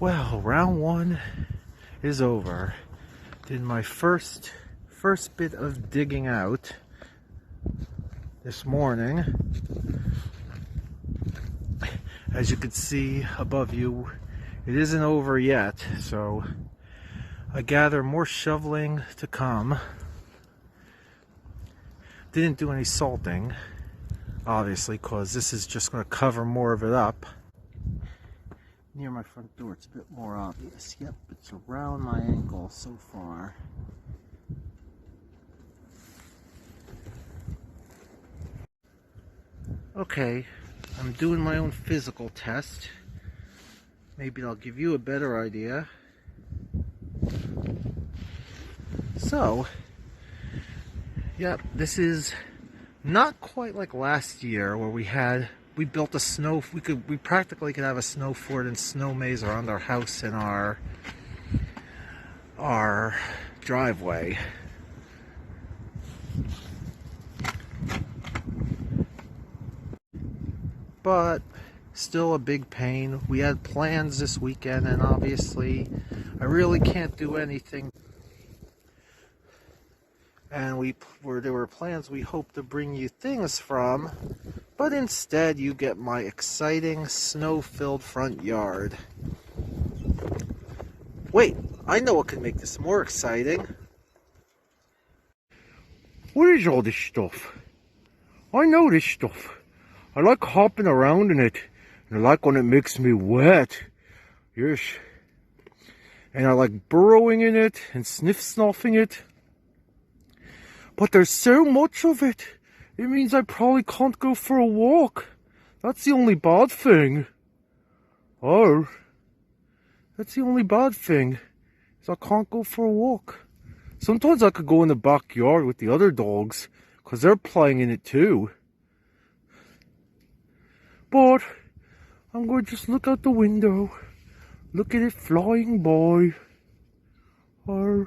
Well, round one is over. Did my first bit of digging out this morning. As you can see above you, it isn't over yet, so I gather more shoveling to come. Didn't do any salting, obviously, because this is just going to cover more of it up. Near my front door, it's a bit more obvious. Yep, it's around my ankle so far. Okay, I'm doing my own physical test. Maybe I'll give you a better idea. So, yep, this is not quite like last year where we built a we practically could have a snow fort and snow maze around our house and our driveway. But still a big pain. We had plans this weekend, and obviously I really can't do anything. And there were plans we hoped to bring you things from, but instead you get my exciting snow-filled front yard. Wait, I know what can make this more exciting. What is all this stuff? I know this stuff. I like hopping around in it, and I like when it makes me wet. Yes. And I like burrowing in it and sniffing it. But there's so much of it. It means I probably can't go for a walk. That's the only bad thing. Oh. That's the only bad thing. Is I can't go for a walk. Sometimes I could go in the backyard with the other dogs, because they're playing in it too. But I'm going to just look out the window. Look at it flying by. Oh.